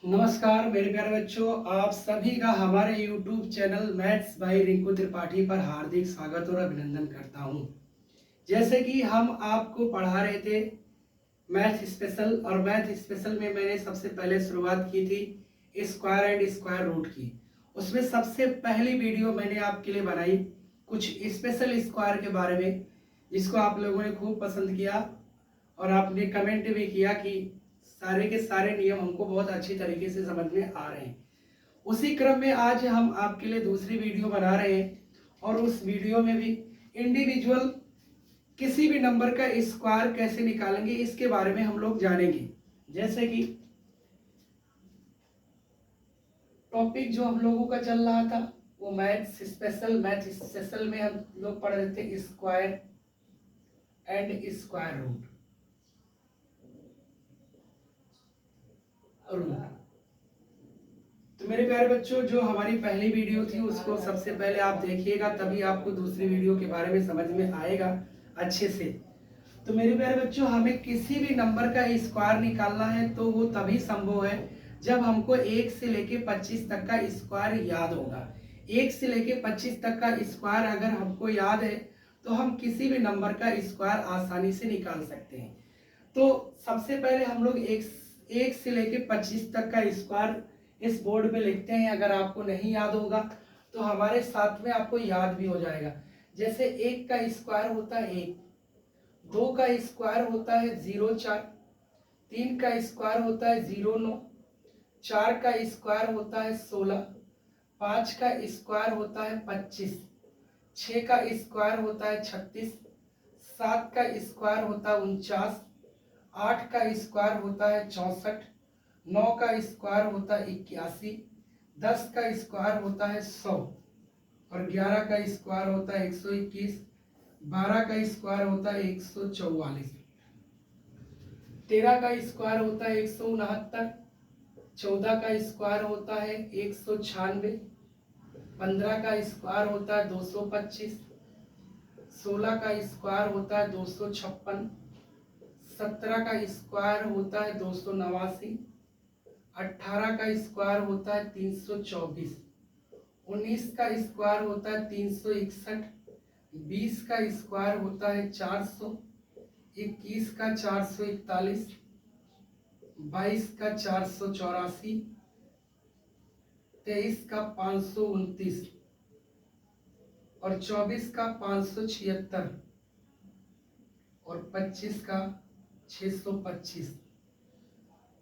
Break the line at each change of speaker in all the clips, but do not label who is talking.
नमस्कार मेरे प्यारे बच्चों, आप सभी का हमारे YouTube channel maths by Rinku Tripathi पर हार्दिक स्वागत और अभिनंदन करता हूं। जैसे कि हम आपको पढ़ा रहे थे मैथ स्पेशल, और मैथ स्पेशल में मैंने सबसे पहले शुरुआत की थी स्क्वायर एंड स्क्वायर रूट की। उसमें सबसे पहली वीडियो मैंने आपके लिए बनाई कुछ स्पेशल स्क्वायर के बारे में, जिसको आप लोगों ने खूब पसंद किया और आपने कमेंट भी किया कि सारे के सारे नियम हमको बहुत अच्छी तरीके से समझ में आ रहे हैं। उसी क्रम में आज हम आपके लिए दूसरी वीडियो बना रहे हैं, और उस वीडियो में भी इंडिविजुअल किसी भी नंबर का स्क्वायर कैसे निकालेंगे इसके बारे में हम लोग जानेंगे। जैसे कि टॉपिक जो हम लोगों का चल रहा था वो मैथ स्पेशल में हम लोग पढ़ रहे थे स्क्वायर एंड स्क्वायर रूट। तो मेरे प्यारे बच्चों, जो हमारी पहली वीडियो थी उसको सबसे पहले आप देखिएगा, तभी आपको दूसरी वीडियो के बारे में समझ में आएगा अच्छे से। तो मेरे प्यारे बच्चों, हमें किसी भी नंबर का स्क्वायर निकालना है तो वो तभी संभव है जब हमको 1 से लेके 25 तक का स्क्वायर याद होगा। 1 से लेके 25 तक का स्क्वायर अगर हमको याद है तो हम किसी भी नंबर का स्क्वायर आसानी से निकाल सकते हैं। तो सबसे पहले हम लोग एक से लेके 25 तक का स्क्वायर इस बोर्ड पे लिखते हैं। अगर आपको नहीं याद होगा तो हमारे साथ में आपको याद भी हो जाएगा। जैसे 1 का स्क्वायर होता है 1, 2 का स्क्वायर होता है 0,4, 3 का स्क्वायर होता है 0,9, 4 का स्क्वायर होता है 16, 5 का स्क्वायर होता है 25, 6 का स्क्वायर होता है 36, 7 का स्क्वायर होता है 49, 8 का स्क्वायर होता है 64, 9 का स्क्वायर होता है 81, 10 का स्क्वायर होता है 100, और 11 का स्क्वायर होता है 121, 12 का स्क्वायर होता है 144, 13 का स्क्वायर होता है 169, 14 का स्क्वायर होता है 196, 15 का स्क्वायर होता है 225, 16 का स्क्वायर होता है 256, 17 का स्क्वायर होता है 289, 18 का स्क्वायर होता है 324, 19 का स्क्वायर होता है 361, 20 का स्क्वायर होता है 400, 21 का 441, 22 का 484, 23 का 529, और 24 का 576, और 25 का 625।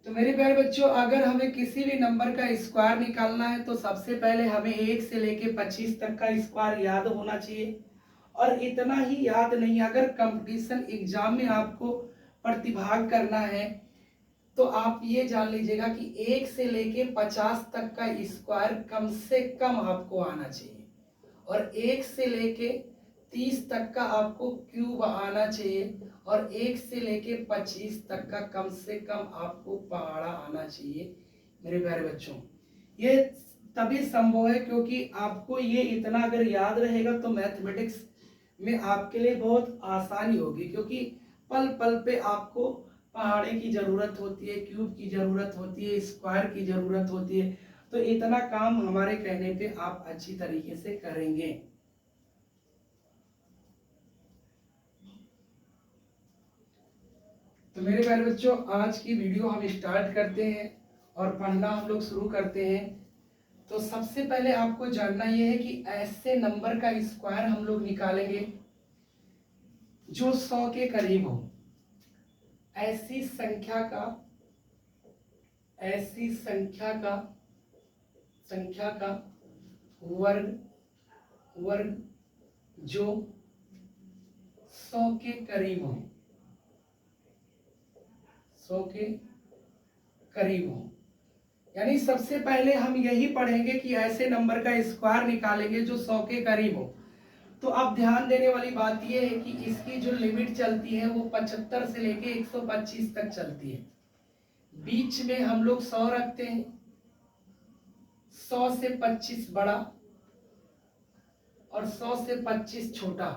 तो मेरे प्यारे बच्चों, अगर हमें किसी भी नंबर का स्क्वायर निकालना है तो सबसे पहले हमें 1 से लेके 25 तक का स्क्वायर याद होना चाहिए। और इतना ही याद नहीं, अगर कंपटीशन एग्जाम में आपको प्रतिभाग करना है तो आप ये जान लीजिएगा कि 1 से लेके 50 तक का स्क्वायर कम से कम आपको आना चाहिए, और 1 से लेके 30 तक का आपको क्यूब आना चाहिए, और 1 से लेके 25 तक का कम से कम आपको पहाड़ा आना चाहिए। मेरे प्यारे बच्चों, ये तभी संभव है क्योंकि आपको ये इतना अगर याद रहेगा तो मैथमेटिक्स में आपके लिए बहुत आसानी होगी, क्योंकि पल पल पे आपको पहाड़े की जरूरत होती है, क्यूब की जरूरत होती है, स्क्वायर की जरूरत होती है। तो इतना काम हमारे कहने पे आप अच्छी तरीके से करेंगे। तो मेरे प्यारे बच्चों, आज की वीडियो हम स्टार्ट करते हैं और पढ़ना हम लोग शुरू करते हैं। तो सबसे पहले आपको जानना यह है कि ऐसे नंबर का स्क्वायर हम लोग निकालेंगे जो 100 के करीब हो। ऐसी संख्या का वर्ग जो 100 के करीब हो, 100 के करीब हो। यानी सबसे पहले हम यही पढ़ेंगे कि ऐसे नंबर का स्क्वायर निकालेंगे जो 100 के करीब हो। तो अब ध्यान देने वाली बात यह है कि इसकी जो लिमिट चलती है वो 75 से लेके 125 तक चलती है। बीच में हम लोग 100 रखते हैं, 100 से 25 बड़ा और 100 से 25 छोटा।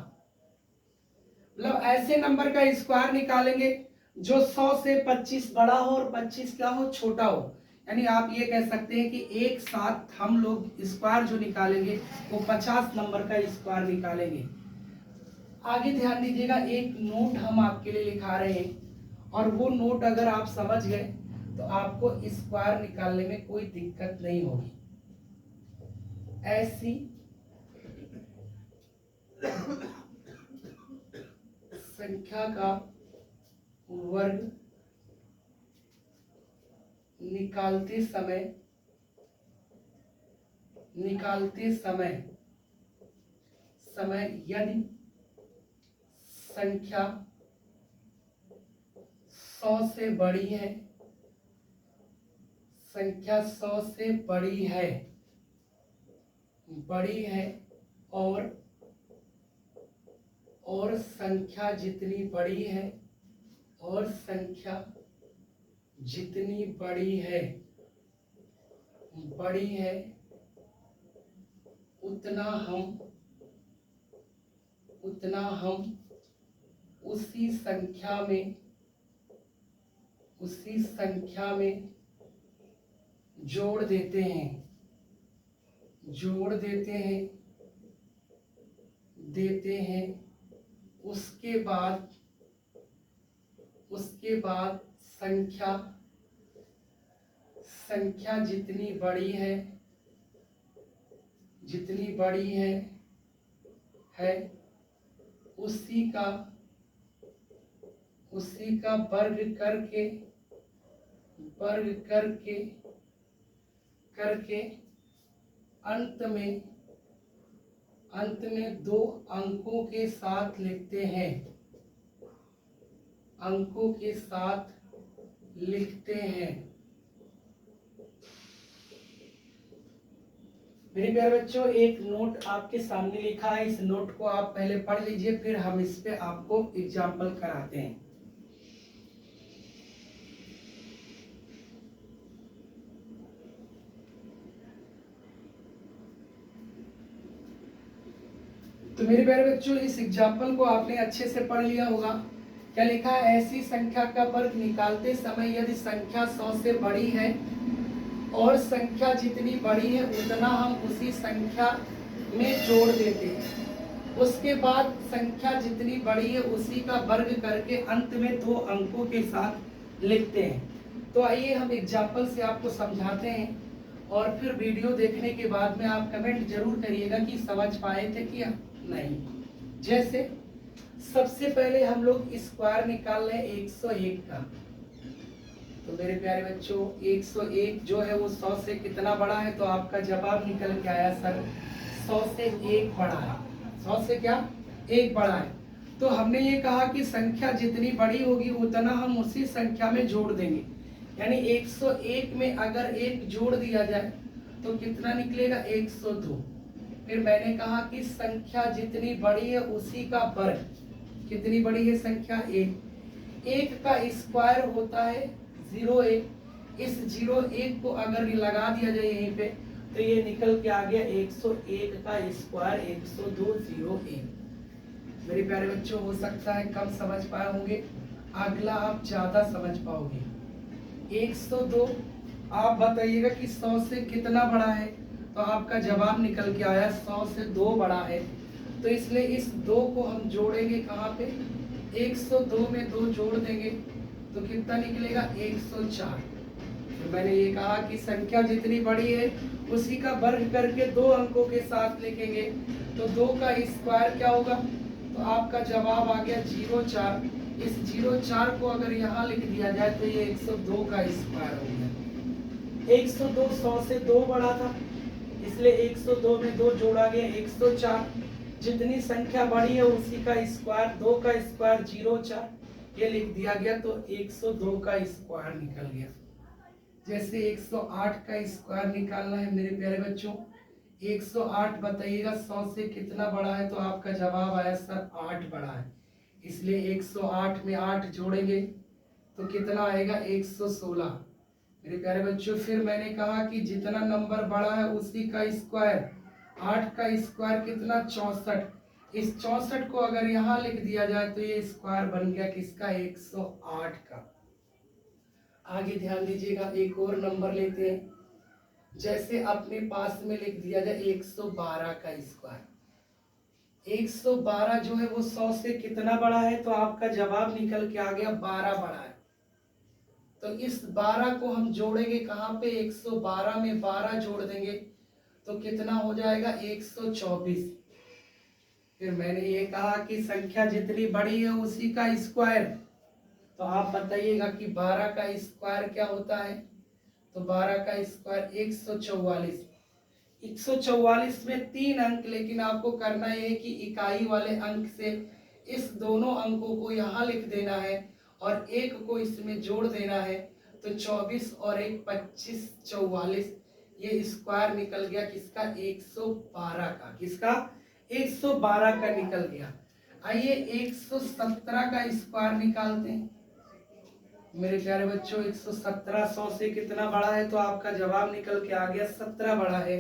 मतलब ऐसे नंबर का स्क्वायर निकालेंगे जो 100 से 25 बड़ा हो और 25 क्या हो, छोटा हो। यानी आप ये कह सकते हैं कि एक साथ हम लोग स्क्वायर जो निकालेंगे वो 50 नंबर का स्क्वायर निकालेंगे। आगे ध्यान दीजिएगा, एक नोट हम आपके लिए लिखा रहे हैं और वो नोट अगर आप समझ गए तो आपको स्क्वायर निकालने में कोई दिक्कत नहीं होगी। ऐसी संख्या का वर्ग निकालते समय यदि संख्या 100 से बड़ी है, संख्या 100 से बड़ी है और संख्या जितनी बड़ी है उतना हम उसी संख्या में जोड़ देते हैं। उसके बाद संख्या जितनी बड़ी है उसी का वर्ग करके अंत में 2 अंकों के साथ लिखते हैं। मेरे प्यारे बच्चों, एक नोट आपके सामने लिखा है, इस नोट को आप पहले पढ़ लीजिए, फिर हम इस पे आपको एग्जाम्पल कराते हैं। तो मेरे प्यारे बच्चों, इस एग्जाम्पल को आपने अच्छे से पढ़ लिया होगा। क्या लिखा है? ऐसी संख्या का वर्ग निकालते समय यदि संख्या 100 से बड़ी है और संख्या जितनी बड़ी है उतना हम उसी संख्या में जोड़ देते हैं। उसके बाद संख्या जितनी बड़ी है उसी का वर्ग करके अंत में 2 अंकों के साथ लिखते हैं। तो आइए हम एग्जाम्पल से आपको समझाते हैं और फिर वीडियो देखने के बाद में आप कमेंट जरूर करिएगा कि समझ पाए थे कि नहीं। जैसे सबसे पहले हम लोग स्क्वायर निकाल रहे हैं 101 का। तो मेरे प्यारे बच्चों, 101 जो है वो 100 से कितना बड़ा है? तो आपका जवाब निकल के आया सर 100 से 1 बड़ा है। 100 से क्या? 1 बड़ा है। तो हमने ये कहा कि संख्या जितनी बड़ी होगी उतना हम उसी संख्या में जोड़ देंगे। यानी 101 में अगर 1 जोड़ दिया जाए तो कितना निकलेगा? 102। फिर मैंने कहा कि संख्या जितनी बड़ी है उसी का वर्ग। कितनी बड़ी है संख्या? 1। 1 का स्क्वायर होता है 01। इस 01 को अगर लगा दिया जाए यहीं पे तो ये निकल के आ गया 101 का स्क्वायर 10201। मेरे प्यारे बच्चों, हो सकता है कम समझ पाए होंगे, अगला आप ज्यादा समझ पाओगे। 102 आप बताइएगा कि 100 से कितना बड़ा है? तो आपका जवाब निकल के आया 100 से 2 बड़ा है। तो इसलिए इस 2 को हम जोड़ेंगे कहाँ पे? 102 में 2 जोड़ देंगे तो कितना निकलेगा? 104। तो मैंने ये कहा कि संख्या जितनी बड़ी है उसी का वर्ग करके 2 अंकों के साथ लिखेंगे। तो 2 का स्क्वायर क्या होगा? तो आपका जवाब आ गया 04। इस 04 को अगर यहाँ लिख दिया जाए तो ये 102 का स्क्वायर हो गया। 102 100 से 2 बड़ा था, इसलिए 102 में 2 जोड़ा गया 104। जितनी संख्या बड़ी है उसी का स्क्वायर, 2 का स्क्वायर 04 ये लिख दिया गया। तो 102 का स्क्वायर निकल गया। जैसे 108 का स्क्वायर निकालना है मेरे प्यारे बच्चों। 108 बताइएगा 100 से कितना बड़ा है? तो आपका जवाब आया सर 8 बड़ा है। इसलिए 108 में 8 जोड़ेंगे तो कितना आएगा? 116। मेरे प्यारे बच्चों, फिर मैंने कहा कि जितना नंबर बड़ा है उसी का स्क्वायर। 8 का स्क्वायर कितना? 64। इस 64 को अगर यहाँ लिख दिया जाए तो ये स्क्वायर बन गया किसका? 108 का। आगे ध्यान दीजिएगा, एक और नंबर लेते हैं। जैसे अपने पास में लिख दिया जाए 112 का स्क्वायर। 112 जो है वो 100 से कितना बड़ा है, तो आपका जवाब निकल के आ गया 12 बड़ा है। तो इस 12 को हम जोड़ेंगे कहाँ पे, 112 में 12 जोड़ देंगे तो कितना हो जाएगा 124। फिर मैंने ये कहा कि संख्या जितनी बड़ी है उसी का स्क्वायर। तो आप बताइएगा कि 12 का स्क्वायर क्या होता है, तो 12 का स्क्वायर 144। 144 में 3 अंक, लेकिन आपको करना ये है कि इकाई वाले अंक से इस दोनों अंकों को यहाँ लिख देना है और एक को इसमें जोड़ देना है। तो 24 और 1 25, 44, ये स्क्वायर निकल गया किसका, 112 का। किसका, 112 का निकल गया। आइए 117 का स्क्वायर निकालते हैं। मेरे प्यारे बच्चों 117 100 से कितना बड़ा है, तो आपका जवाब निकल के आ गया 17 बड़ा है।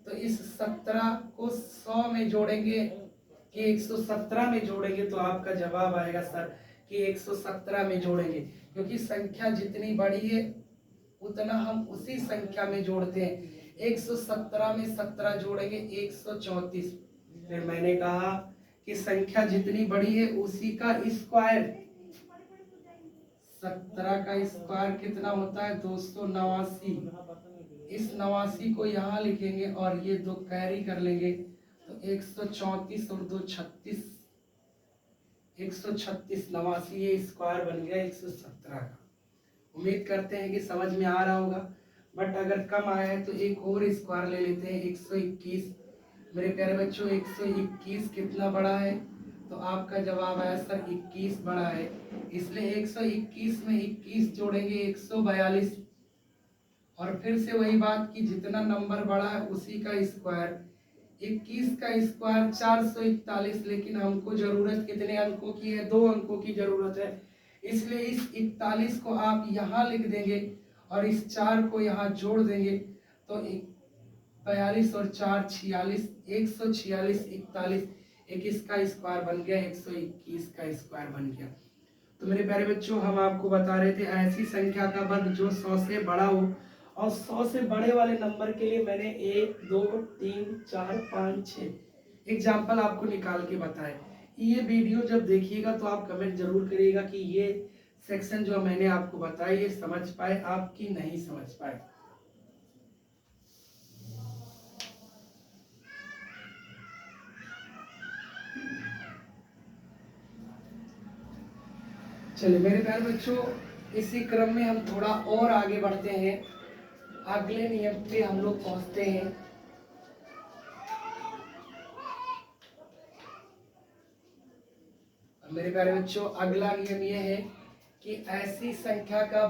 तो इस 17 को 100 में जोड़ेंगे कि 117 में जोड़ेंगे, तो आपका जवाब आएगा सर कि 117 में जोड़ेंगे, क्योंकि संख्या जितनी बड़ी है उतना हम उसी संख्या में जोड़ते हैं। 117 में 17 जोड़ेंगे 134। फिर मैंने कहा कि संख्या जितनी बड़ी है उसी का स्क्वायर। 17 का स्क्वायर कितना होता है, 289। इस 89 को यहाँ लिखेंगे और ये दो कैरी कर लेंगे, तो 134 और 2 36, 136 89, ये स्क्वायर बन गया 117 का। उम्मीद करते हैं कि समझ में आ रहा होगा, बट अगर कम आया है तो एक और स्क्वायर ले लेते हैं 121। मेरे प्यारे बच्चों 121 कितना बड़ा है, तो आपका जवाब आया सर 21 बड़ा है। इसलिए 121 में 21 जोड़ेंगे 142। और फिर से वही बात कि जितना नंबर बड़ा है उसी का स्क्वायर। 21 का स्क्वायर 441, लेकिन हमको जरूरत कितने अंकों की है, 2 अंकों की जरूरत है। इसलिए इस 41 को आप यहाँ लिख देंगे और इस 4 को यहाँ जोड़ देंगे, तो 42 और 4 46, 146, 41, 21 का स्क्वायर बन गया, 121 का स्क्वायर बन गया। तो मेरे प्यारे बच्चों हम आपको बता रहे थे ऐसी संख्या का वर्ग जो 100 से बड़ा हो, और 100 से बड़े वाले नंबर के लिए मैंने 1 2 3 4 5 6 एग्जाम्पल आपको निकाल के बताए। ये वीडियो जब देखिएगा तो आप कमेंट जरूर करिएगा कि ये सेक्शन जो मैंने आपको बताया ये समझ पाए आपकी नहीं समझ पाए। चलिए मेरे प्यारे बच्चों इसी क्रम में हम थोड़ा और आगे बढ़ते हैं, अगले नियम पे हम लोग पहुंचते हैं। मेरे प्यारे बच्चों अगला नियम यह है कि ऐसी संख्या का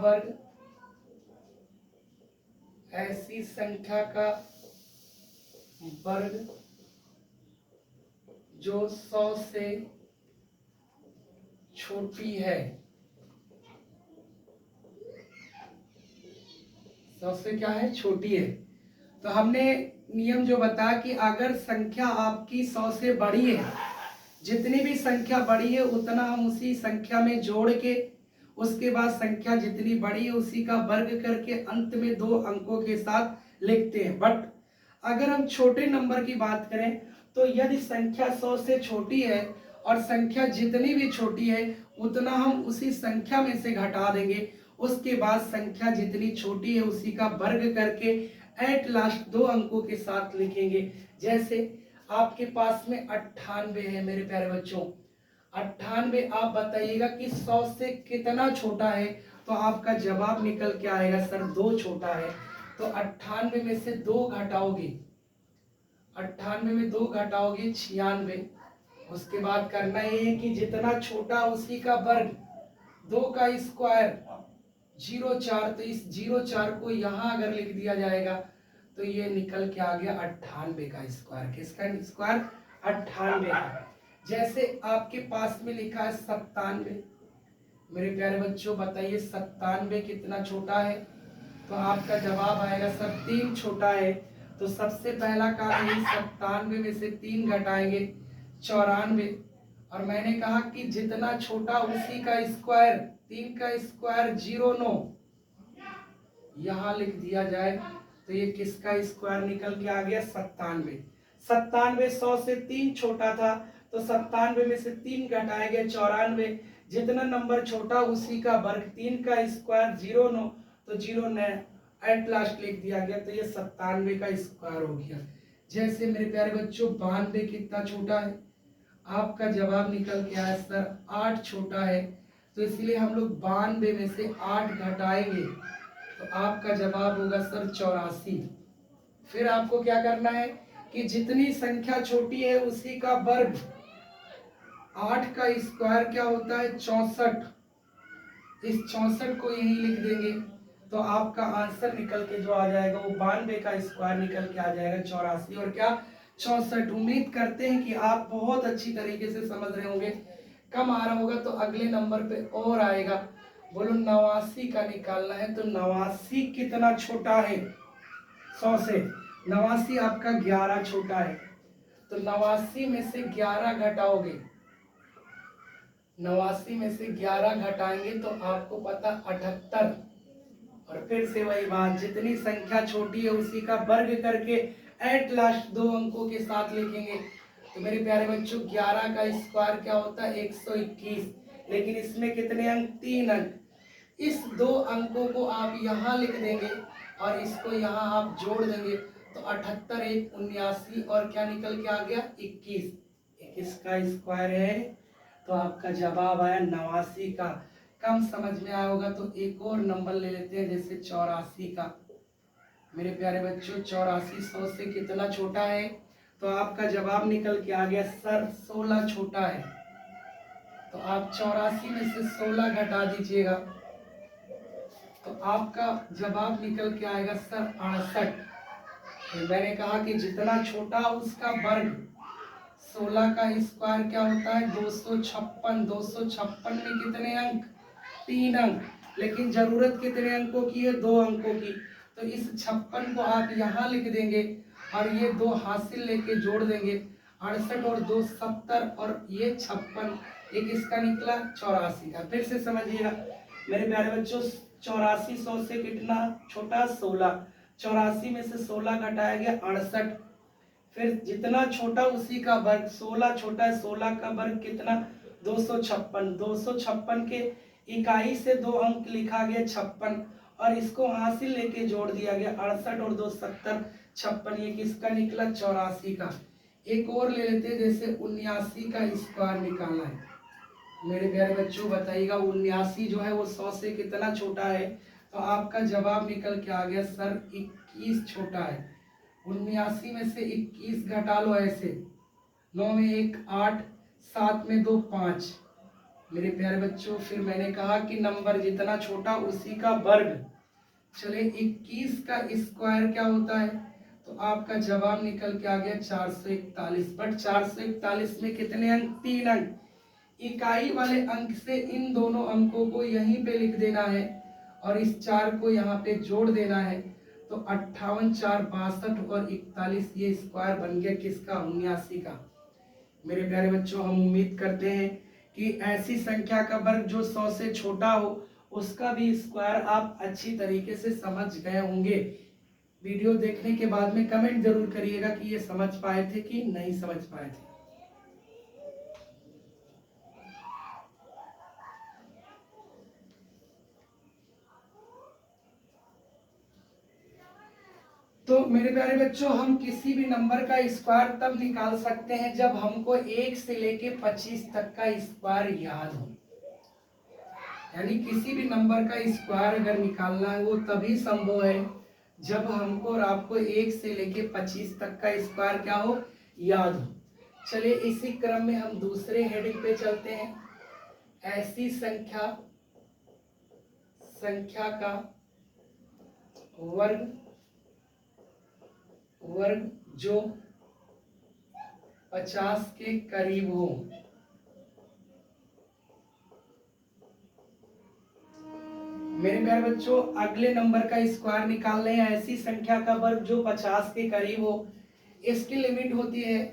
वर्ग जो 100 से छोटी है, 100 से क्या है, छोटी है। तो हमने नियम जो बताया कि अगर संख्या आपकी 100 से बड़ी है, जितनी भी संख्या बड़ी है उतना हम उसी संख्या में जोड़ के उसके बाद संख्या जितनी बड़ी है उसी का वर्ग करके अंत में 2 अंकों के साथ लिखते हैं। बट अगर हम छोटे नंबर की बात करें तो यदि संख्या 100 से छोटी है और संख्या जितनी भी छोटी है उतना हम उसी संख्या में से घटा देंगे, उसके बाद संख्या जितनी छोटी है उसी का वर्ग करके एट लास्ट 2 अंकों के साथ लिखेंगे। जैसे आपके पास में 98 है मेरे प्यारे बच्चों, 98 आप बताइएगा कि 100 से कितना छोटा है, तो आपका जवाब निकल के आएगा सर 2 छोटा है। तो 98 में से 2 घटाओगे, 98 में 2 घटाओगे 96। उसके बाद करना ये है कि जितना छोटा उसी का वर्ग, 2 का स्क्वायर 04, तो इस 04 को यहाँ अगर लिख दिया जाएगा तो ये निकल के आ गया 98 का स्क्वायर। किसका स्क्वायर, 98 का। जैसे आपके पास में लिखा है 97, मेरे प्यारे बच्चों बताइए 97 कितना छोटा है, तो आपका जवाब आएगा सर 3 छोटा है। तो सबसे पहला काम है 97 में से 3 घटाएंगे 94, और मैंने कहा कि जितना छोटा उसी का स्क्वायर, 3 का स्क्वायर 09, यहाँ लिख दिया जाए तो ये किसका स्क्वायर निकल के आ गया 97। 97 100 से 3 छोटा था तो 97 में से 3 घटाएंगे 94। जितना नंबर छोटा उसी का वर्ग, 3 का स्क्वायर 09 तो 09 एट लास्ट लिख दिया गया तो ये 97 का स्क्वायर हो गया। जैसे मेरे प्यारे बच्चों 92 कितना छोटा है, आपका जवाब निकल के आया सर 8 छोटा है, तो इसलिए हम लोग 92 में से 8 घटाएंगे तो आपका जवाब होगा सर 84। फिर आपको क्या करना है कि जितनी संख्या छोटी है उसी का वर्ग, 8 का स्क्वायर क्या होता है 64, इस 64 को यही लिख देंगे तो आपका आंसर निकल के जो आ जाएगा वो 92 का स्क्वायर निकल के आ जाएगा 84 और क्या 64। उम्मीद करते हैं कि आप बहुत अच्छी तरीके से समझ रहे होंगे। कम आ रहा होगा तो अगले नंबर पे और आएगा। बोलो 89 का निकालना है तो 89 कितना छोटा है 100 से, 89 आपका 11 छोटा है तो 89 में से 11 घटाओगे, 89 में से 11 घटाएंगे तो आपको पता 78। और फिर से वही बात, जितनी संख्या छोटी है उसी का वर्ग करके एट लास्ट 2 अंकों के साथ लिखेंगे। तो मेरे प्यारे बच्चों 11 का स्क्वायर क्या होता है 121, लेकिन इसमें कितने अंक 3 अंक, इस 2 अंकों को आप यहाँ लिख देंगे और इसको यहाँ आप जोड़ देंगे तो 78 1 79 और क्या निकल के आ गया 21। 21 का स्क्वायर है तो आपका जवाब आया 89 का। कम समझ में आया होगा तो एक और नंबर ले लेते हैं जैसे 84 का। मेरे प्यारे बच्चों 84 100 से कितना छोटा है, तो आपका जवाब निकल के आ गया सर 16 छोटा है। तो आप 84 में से 16 घटा दीजिएगा तो आपका जवाब निकल के आएगा सर 68। तो मैंने कहा कि जितना छोटा उसका वर्ग, 16 का स्क्वायर क्या होता है 256। 256 में कितने अंक 3 अंक, लेकिन जरूरत कितने अंकों की है 2 अंकों की, तो इस 56 को आप यहाँ लिख देंगे और ये 2 हासिल लेके जोड़ देंगे 68 और 2 70 और ये 56 एक इसका निकला 84 का। फिर से समझिएगा मेरे प्यारे बच्चों 84 100 से कितना छोटा 16, 84 में से 16 घटाया गया 68। फिर जितना छोटा उसी का वर्ग, 16 छोटा है 16 का वर्ग कितना 256। 256 के इकाई से 2 अंक लिखा गया 56 और इसको हासिल लेके जोड़ दिया गया 68 और 2 70 56, ये किसका निकला 84 का। एक और ले लेते हैं जैसे 79 का स्क्वायर निकालना है। मेरे प्यारे बच्चों बताइएगा 79 जो है वो 100 से कितना छोटा है, तो आपका जवाब निकल के आ गया सर 21 छोटा है। 79 में से 21 घटा लो ऐसे, 9 में 1 8, 7 में 2 5। मेरे प्यारे बच्चों फिर मैंने कहा कि नंबर जितना छोटा उसी का वर्ग। चले 21 का स्क्वायर क्या होता है, तो आपका जवाब निकल के आ गया 441। बट 441 में कितने अंक 3 अंक, इकाई वाले अंक से इन दोनों अंकों को यहीं पे लिख देना है और इस 4 को यहाँ पे जोड़ देना है तो 58 4 62 और 41 ये स्क्वायर बन गया किसका 79 का। मेरे प्यारे बच्चों हम उम्मीद करते हैं कि ऐसी संख्या का वर्ग जो 100 से छोटा हो उसका भी स्क्वायर आप अच्छी तरीके से समझ गए होंगे। वीडियो देखने के बाद में कमेंट जरूर करिएगा कि ये समझ पाए थे कि नहीं समझ पाए थे। तो मेरे प्यारे बच्चों हम किसी भी नंबर का स्क्वायर तब निकाल सकते हैं जब हमको 1 से लेके 25 तक का स्क्वायर याद हो। यानी किसी भी नंबर का स्क्वायर अगर निकालना है वो तभी संभव है जब हमको और आपको 1 से लेके 25 तक का स्क्वायर क्या हो याद हो। चलिए इसी क्रम में हम दूसरे हेडिंग पे चलते हैं। ऐसी संख्या का वर्ग जो 50 के करीब हो। मेरे प्यारे बच्चों अगले नंबर का स्क्वायर निकाल रहे हैं, ऐसी संख्या का वर्ग जो 50 के करीब हो। इसकी लिमिट होती है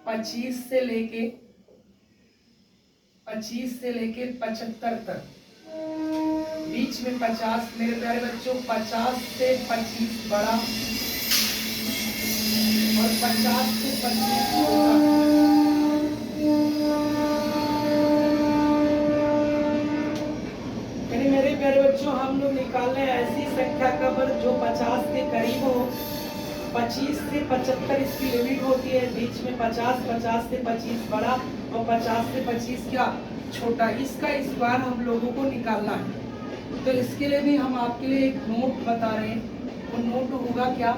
25 से लेके 75 तक, बीच में 50। मेरे प्यारे बच्चों 50 से 25 बड़ा और 50 से 25 छोटा। यानी मेरे प्यारे बच्चों हम लोग निकाल रहे हैं ऐसी संख्या का वर्ग जो 50 के करीब हो। 25 से 75 इसकी लिमिट होती है, बीच में 50, 50 से 25 बड़ा और 50 से 25 क्या छोटा। इसका स्क्वायर हम लोगों को निकालना है। तो इसके लिए भी हम आपके लिए एक नोट बता रहे हैं। वो नोट होगा क्या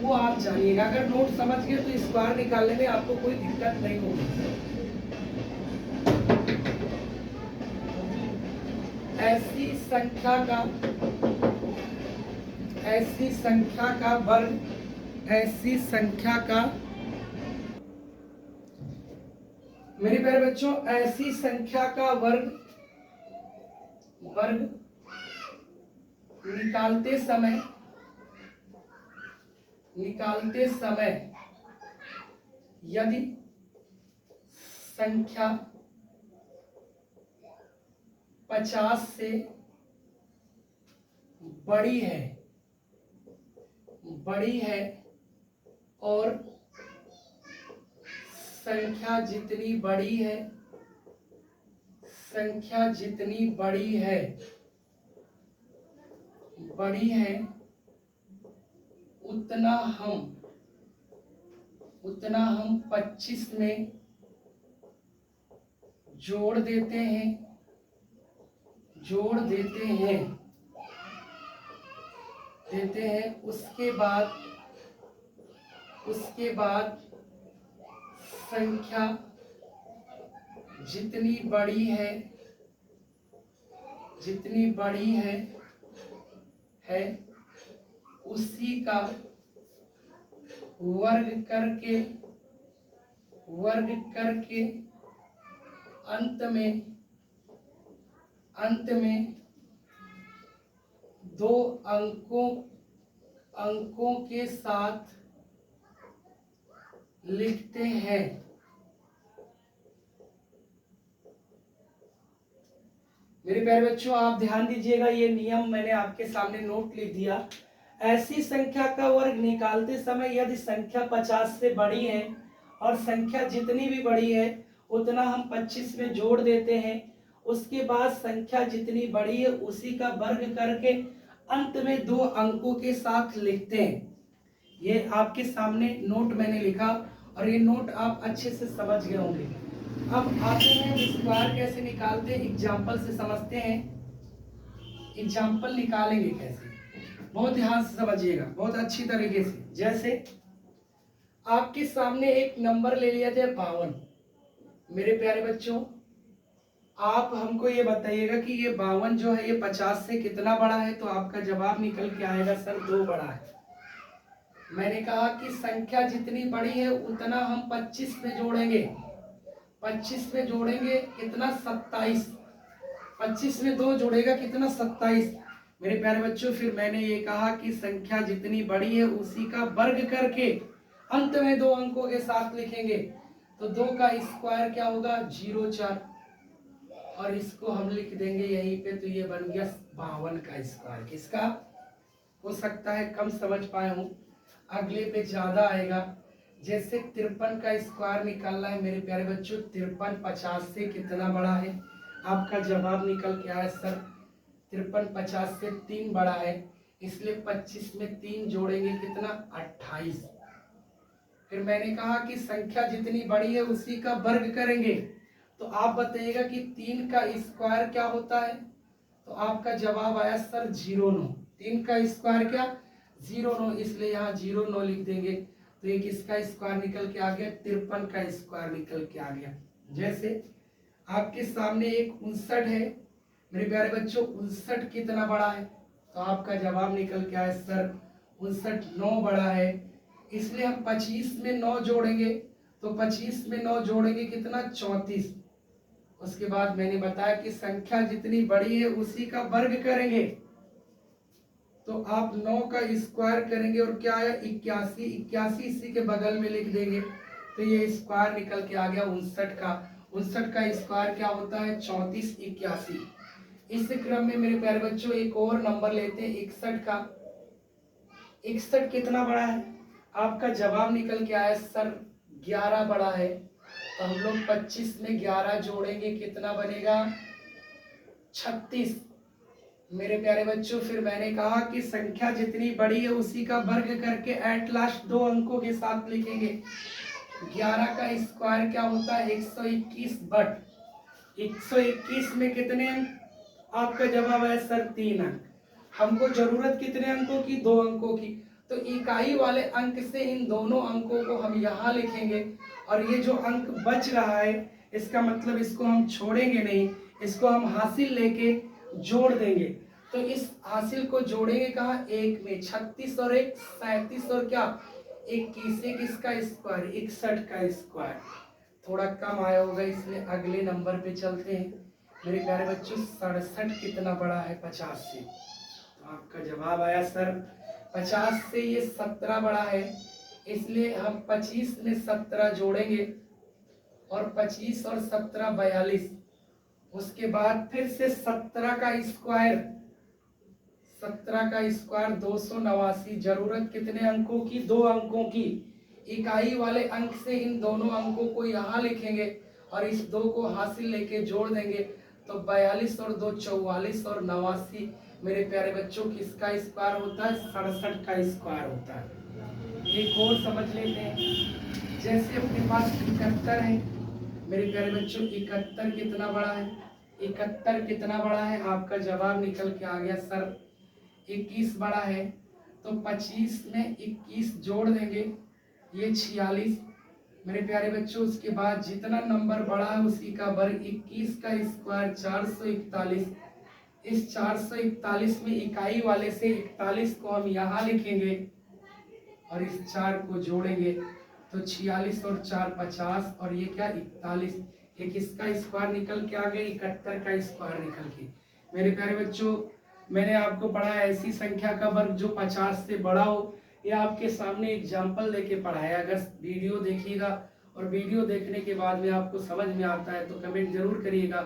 वो आप जानिएगा। अगर नोट समझ गए तो स्क्वायर निकालने में आपको कोई दिक्कत नहीं होगी। ऐसी संख्या का वर्ग, ऐसी संख्या का, मेरे प्यारे बच्चों ऐसी संख्या का वर्ग निकालते समय यदि संख्या 50 से बड़ी है और संख्या जितनी बड़ी है उतना हम 25 में जोड़ देते हैं। उसके बाद संख्या जितनी बड़ी है उसी का वर्ग करके अंत में दो अंकों के साथ लिखते हैं। मेरे प्यारे बच्चों आप ध्यान दीजिएगा, ये नियम मैंने आपके सामने नोट लिख दिया। ऐसी संख्या का वर्ग निकालते समय यदि संख्या 50 से बड़ी है और संख्या जितनी भी बड़ी है उतना हम 25 में जोड़ देते हैं। उसके बाद संख्या जितनी बड़ी है उसी का वर्ग करके अंत में दो अंकों के साथ लिखते हैं। ये आपके सामने नोट मैंने लिखा और ये नोट आप अच्छे से समझ गए होंगे। अब आते हैं स्क्वायर कैसे निकालते हैं, एग्जाम्पल से समझते हैं। एग्जाम्पल निकालेंगे कैसे, बहुत ध्यान से समझिएगा, बहुत अच्छी तरीके से। जैसे आपके सामने एक नंबर ले लिया जाए 52। मेरे प्यारे बच्चों आप हमको ये बताइएगा कि ये 52 जो है ये 50 से कितना बड़ा है। तो आपका जवाब निकल के आएगा सर 2 बड़ा है। मैंने कहा कि संख्या जितनी बड़ी है उतना हम 25 में जोड़ेंगे। 25 में जोड़ेंगे कितना 27। 25 में 2 जोड़ेगा कितना 27। मेरे प्यारे बच्चों फिर मैंने ये कहा कि संख्या जितनी बड़ी है उसी का वर्ग करके अंत में दो अंकों के साथ लिखेंगे। तो 2 का स्क्वायर क्या होगा 0,4 और इसको हम लिख देंगे यहीं पे। तो ये बन गया 52 का स्क्वायर। किसका हो सकता है कम समझ पाए हूँ, अगले पे ज्यादा आएगा। जैसे 53 का स्क्वायर निकालना है मेरे प्यारे बच्चों। 53 50 से कितना बड़ा है। आपका जवाब निकल के आया सर 53 50 से 3 बड़ा है, इसलिए 25 में 3 जोड़ेंगे कितना 28। फिर मैंने कहा कि संख्या जितनी बड़ी है उसी का वर्ग करेंगे। तो आप बताइएगा कि 3 का स्क्वायर क्या होता है। तो आपका जवाब आया सर 0,9। 3 का स्क्वायर क्या 0,9, इसलिए यहाँ 0,9 लिख देंगे। तो ये किसका स्क्वायर निकल के आ गया 53 का स्क्वायर निकल के आ गया। जैसे आपके सामने एक 59 है मेरे प्यारे बच्चों। 59 कितना बड़ा है। तो आपका जवाब निकल के आया सर 59 9 बड़ा है, इसलिए हम 25 में 9 जोड़ेंगे। तो 25 में 9 जोड़ेंगे कितना 34। उसके बाद मैंने बताया कि संख्या जितनी बड़ी है उसी का वर्ग करेंगे। तो आप 9 का स्क्वायर करेंगे और क्या आया 81। 81 इसी के बगल में लिख देंगे। तो ये स्क्वायर निकल के आ गया 59 का। 59 का स्क्वायर क्या होता है 34 81। इस क्रम में मेरे प्यारे बच्चों एक और नंबर लेते हैं 61 का। 61 कितना बड़ा है? आपका जवाब निकल के आया सर 11 बड़ा है। तो हम लोग 25 में 11 जोड़ेंगे, कितना बनेगा? 36। मेरे प्यारे बच्चों फिर मैंने कहा कि संख्या जितनी बड़ी है उसी का वर्ग करके एट लास्ट 2 अंकों के साथ लिखेंगे। 11 का स्क्वायर क्या होता है? 121 बट 121 में कितने अंक? आपका जवाब है सर 3 अंक। हमको जरूरत कितने अंकों की? 2 अंकों की। तो इकाई वाले अंक से इन दोनों अंकों को हम यहाँ लिखेंगे और ये जो अंक बच रहा है इसका मतलब इसको हम छोड़ेंगे नहीं, इसको हम हासिल लेके जोड़ देंगे। तो इस हासिल को जोड़ेंगे कहाँ? 1 में 36 और 1 37 और क्या 21, एक इसका स्क्वायर 61 का स्क्वायर। थोड़ा कम आया होगा इसलिए अगले नंबर पे चलते हैं। मेरे प्यारे बच्चों 67 कितना बड़ा है 50 से? तो आपका जवाब आया सर 50 से ये 17 बड़ा है, इसलिए हम 25 में 17 जोड़ेंगे और 25 और 17 42। उसके बाद फिर से 17 का स्क्वायर 289। जरूरत कितने अंकों की? 2 अंकों की। इकाई वाले अंक से इन दोनों अंकों को यहाँ लिखेंगे और इस 2 को हासिल लेके जोड़ देंगे। तो 42 और 2 44 और 89 मेरे प्यारे बच्चों किसका स्क्वायर होता है? 67 का स्क्वायर होता है। एक और समझ लेते हैं। जैसे अपने पास 71 है मेरे प्यारे बच्चों, 71 कितना बड़ा है? 71 कितना बड़ा है? आपका जवाब निकल के आ गया सर 21 बड़ा है। तो 25 में 21 जोड़ देंगे, ये 46 मेरे प्यारे बच्चों। उसके बाद जितना नंबर बड़ा है उसी का वर्ग, 21 का स्क्वायर 441। इस 441 में इकाई वाले से 41 को हम यहाँ लिखेंगे और इस 4 को जोड़ेंगे तो 46 और 4 50 और ये क्या 41। एक इसका स्क्वायर निकल के आ गया, 71 का स्क्वायर निकल के। मेरे प्यारे बच्चों मैंने आपको पढ़ाया ऐसी संख्या का वर्ग जो 50 से बड़ा हो। ये आपके सामने एग्जाम्पल लेके पढ़ाया। अगर वीडियो देखिएगा और वीडियो देखने के बाद में आपको समझ में आता है तो कमेंट जरूर करिएगा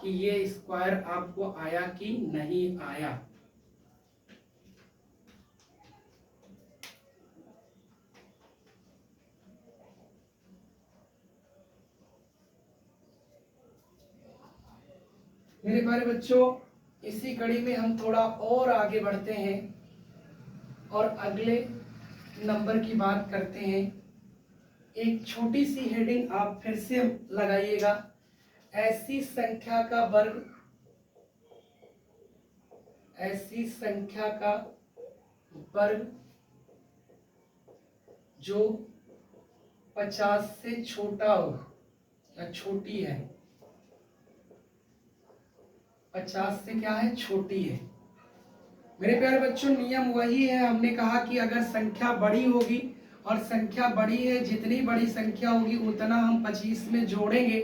कि ये स्क्वायर आपको आया कि नहीं आया। मेरे प्यारे बच्चों इसी कड़ी में हम थोड़ा और आगे बढ़ते हैं और अगले नंबर की बात करते हैं। एक छोटी सी हेडिंग आप फिर से लगाइएगा, ऐसी संख्या का वर्ग, ऐसी संख्या का वर्ग जो 50 से छोटा हो या छोटी है। 50 से क्या है? छोटी है। मेरे प्यारे बच्चों नियम वही है, हमने कहा कि अगर संख्या बड़ी होगी और संख्या बड़ी है, जितनी बड़ी संख्या होगी उतना हम 25 में जोड़ेंगे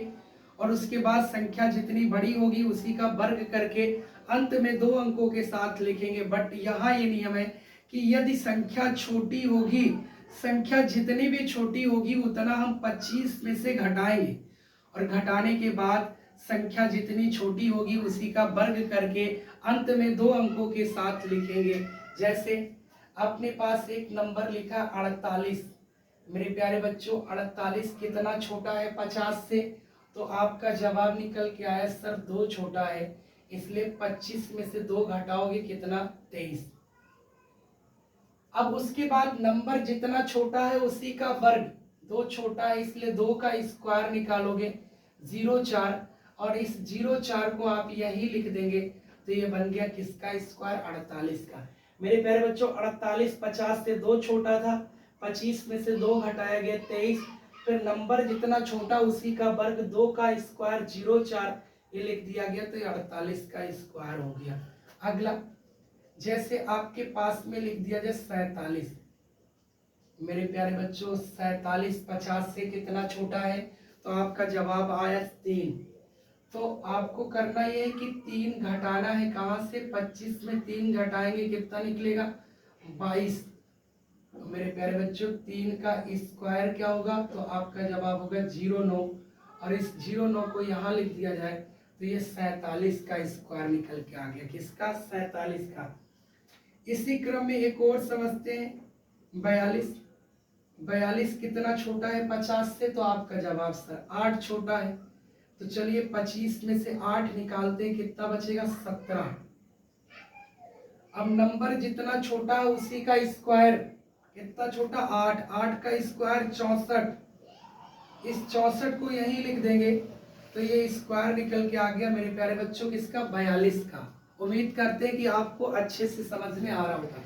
और उसके बाद संख्या जितनी बड़ी होगी उसी का वर्ग करके अंत में 2 अंकों के साथ लिखेंगे। बट यहाँ ये नियम है कि यदि संख्या छोटी होगी, संख्या जितनी भी छोटी होगी उतना हम 25 में से घटाएंगे और घटाने के बाद संख्या जितनी छोटी होगी उसी का वर्ग करके अंत में 2 अंकों के साथ लिखेंगे। जैसे अपने पास एक नंबर लिखा 48। मेरे प्यारे बच्चों 48 कितना छोटा है 50 से? तो आपका जवाब निकल के आया सर 2 छोटा है, इसलिए 25 में से 2 घटाओगे कितना? 23। अब उसके बाद नंबर जितना छोटा है उसी का वर्ग, 2 छोटा है इसलिए 2 का स्क्वायर निकालोगे 0,4 और इस 0,4 को आप यही लिख देंगे तो ये बन गया किसका स्क्वायर? 48 का। मेरे प्यारे बच्चों 48 50 से 2 छोटा था, 25 में से 2 घटाया गया 23, फिर नंबर जितना छोटा उसी का वर्ग, 2 का स्क्वायर 0,4 ये लिख दिया गया तो ये 48 का स्क्वायर हो गया। अगला जैसे आपके पास में लिख दिया जाए 47। मेरे प्यारे बच्चों 47 50 से कितना छोटा है? तो आपका जवाब आया 3। तो आपको करना ये है कि 3 घटाना है कहाँ से? 25 में 3 घटाएंगे कितना निकलेगा? 22। तो मेरे प्यारे बच्चों 3 का स्क्वायर क्या होगा? तो आपका जवाब होगा 09 और इस 09 को यहाँ लिख दिया जाए तो ये 47 का स्क्वायर निकल के आ गया। किसका? 47 का। इसी क्रम में एक और समझते हैं 42। 42 कितना छोटा है 50 से? तो आपका जवाब सर 8 छोटा है। तो चलिए 25 में से 8 निकालते हैं, कितना बचेगा? 17। अब नंबर जितना छोटा है उसी का स्क्वायर। कितना छोटा? 8। 8 का स्क्वायर 64। इस 64 को यहीं लिख देंगे तो ये स्क्वायर निकल के आ गया मेरे प्यारे बच्चों किसका? 42 का। उम्मीद करते हैं कि आपको अच्छे से समझ में आ रहा होगा।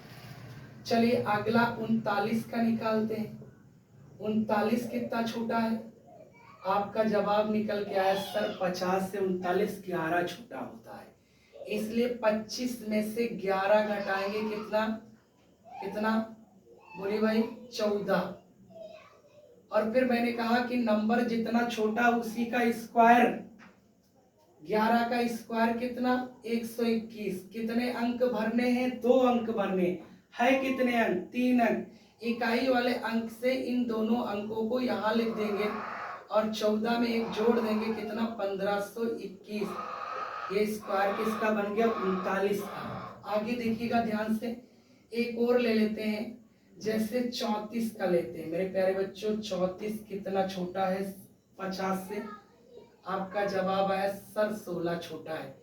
चलिए अगला 39 का निकालते हैं। 39 कितना छोटा है? आपका जवाब निकल के आया सर 50 से 39 11 छोटा होता है। इसलिए 25 में से 11 घटाएंगे कितना? कितना बोलिए भाई? 14। और फिर मैंने कहा कि नंबर जितना छोटा उसी का स्क्वायर। 11 का स्क्वायर कितना? 121। कितने अंक भरने हैं? 2 अंक भरने है। कितने अंक? 3 अंक। इकाई वाले अंक से इन दोनों अंकों को यहाँ लिख देंगे और 14 में एक जोड़ देंगे, कितना? 1521। ये स्क्वायर किसका बन गया? 39 का। आगे देखिएगा ध्यान से, एक और ले लेते हैं, जैसे 34 का लेते हैं मेरे प्यारे बच्चों। 34 कितना छोटा है 50 से? आपका जवाब आया सर 16 छोटा है।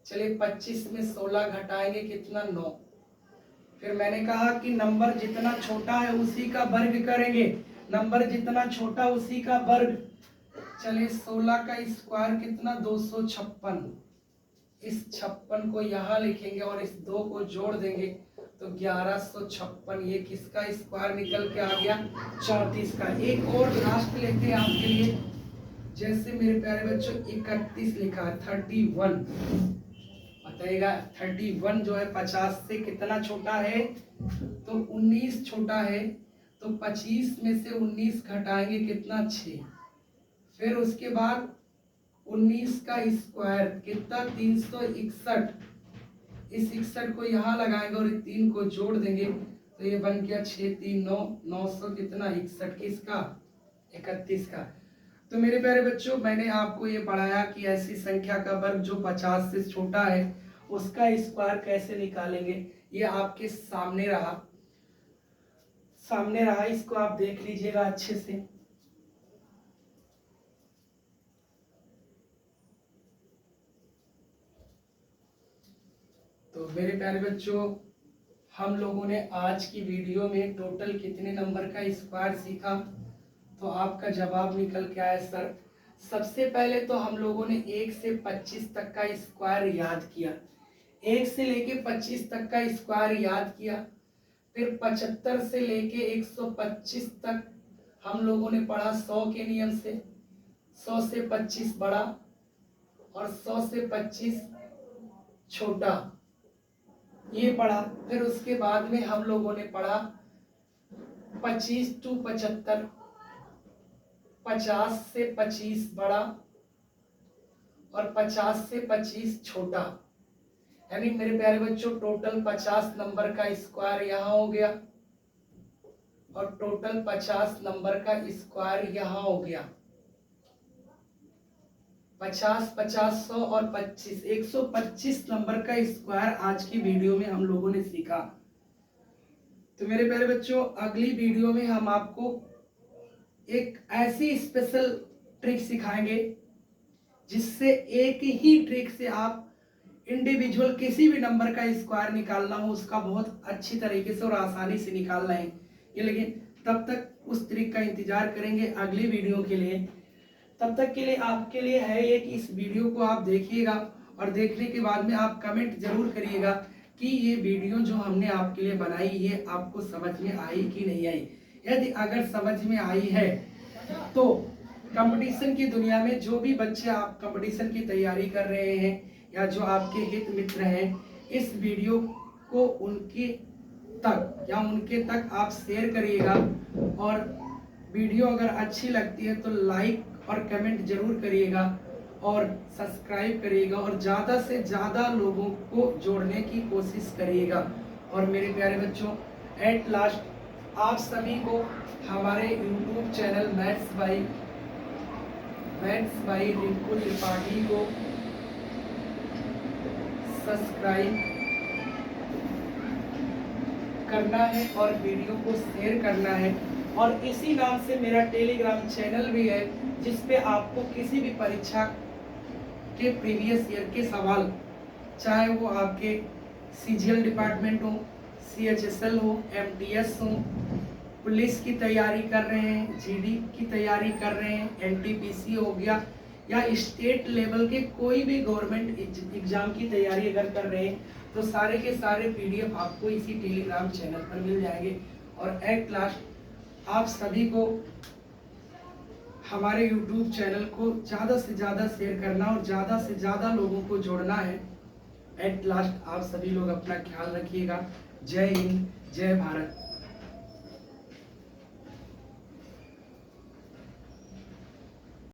चलिए 25 में 16 घटाएंगे, कितना? 9। फिर मैंने कहा कि नंबर जितना छोटा है उसी का वर्ग करेंगे। नंबर जितना छोटा उसी का वर्ग। चलिए 16 का स्क्वायर कितना? 256। इस 56 को यहाँ लिखेंगे और इस 2 को जोड़ देंगे तो 1156। ये किसका स्क्वायर निकल के आ गया? 34 का। एक और लास्ट लेते हैं आपके लिए, जैसे मेरे प्यारे बच्चों 31 लिखा है 31। बताइएगा 31 जो है 50 से कितना छोटा है? तो 19 छोटा है। तो 25 में से 19 घटाएंगे, कितना? 6। फिर उसके बाद 19 का स्क्वायर कितना? 361। इस 61 को यहाँ लगाएंगे और 3 को जोड़ देंगे तो ये बन गया 6 3 9 900 कितना? 61। किसका? 31 का। तो मेरे प्यारे बच्चों मैंने आपको ये पढ़ाया कि ऐसी संख्या का वर्ग जो 50 से छोटा है उसका स्क्वायर कैसे निकालेंगे। ये आपके सामने रहा, इसको आप देख लीजिएगा अच्छे से। तो मेरे प्यारे बच्चों हम लोगों ने आज की वीडियो में टोटल कितने नंबर का स्क्वायर सीखा? तो आपका जवाब निकल के आया सर, सबसे पहले तो हम लोगों ने 1 से 25 तक का स्क्वायर याद किया। 1 से लेके 25 तक का स्क्वायर याद किया। फिर 75 से लेके 125 तक हम लोगों ने पढ़ा 100 के नियम से। 100 से 25 बड़ा और 100 से 25 छोटा, ये पढ़ा। फिर उसके बाद में हम लोगों ने पढ़ा 25 to 75, 50 से 25 बड़ा और 50 से 25 छोटा। यानी मेरे प्यारे बच्चों टोटल 50 नंबर का स्क्वायर यहाँ हो गया और टोटल 50 नंबर का स्क्वायर यहाँ हो गया। 50 50 100 और 25 125 नंबर का स्क्वायर आज की वीडियो में हम लोगों ने सीखा। तो मेरे प्यारे बच्चों अगली वीडियो में हम आपको एक ऐसी स्पेशल ट्रिक सिखाएंगे जिससे एक ही ट्रिक से आप इंडिविजुअल किसी भी नंबर का स्क्वायर निकालना हो उसका बहुत अच्छी तरीके से और आसानी से निकालना है ये। लेकिन तब तक उस ट्रिक का इंतजार करेंगे अगली वीडियो के लिए। तब तक के लिए आपके लिए है ये कि इस वीडियो को आप देखिएगा और देखने के बाद में आप कमेंट जरूर करिएगा कि ये वीडियो जो हमने आपके लिए बनाई ये आपको समझ में आई कि नहीं आई। यदि अगर समझ में आई है तो कंपटीशन की दुनिया में जो भी बच्चे आप कंपटीशन की तैयारी कर रहे हैं या जो आपके हित मित्र हैं, इस वीडियो को उनके तक आप शेयर करिएगा और वीडियो अगर अच्छी लगती है तो लाइक और कमेंट जरूर करिएगा और सब्सक्राइब करिएगा और ज़्यादा से ज़्यादा लोगों को जोड़ने की कोशिश करिएगा। और मेरे प्यारे बच्चों एट लास्ट आप सभी को हमारे YouTube channel maths by Rinku Tripathi को सब्सक्राइब करना है और वीडियो को शेयर करना है। और इसी नाम से मेरा टेलीग्राम चैनल भी है, जिस पे आपको किसी भी परीक्षा के प्रीवियस ईयर के सवाल, चाहे वो आपके सीजीएल डिपार्टमेंट हो, सीएचएसएल हो, एमटीएस हो, पुलिस की तैयारी कर रहे हैं, जीडी की तैयारी कर रहे हैं, एनटीपीसी हो गया, या स्टेट लेवल के कोई भी गवर्नमेंट एग्जाम की तैयारी अगर कर रहे हैं, तो सारे के सारे पीडीएफ आपको इसी टेलीग्राम चैनल पर मिल जाएंगे। और एट लास्ट आप सभी को हमारे यूट्यूब चैनल को ज़्यादा से ज़्यादा शेयर करना और ज़्यादा से ज़्यादा लोगों को जोड़ना है। एट लास्ट आप सभी लोग अपना ख्याल रखिएगा। जय हिंद, जय भारत।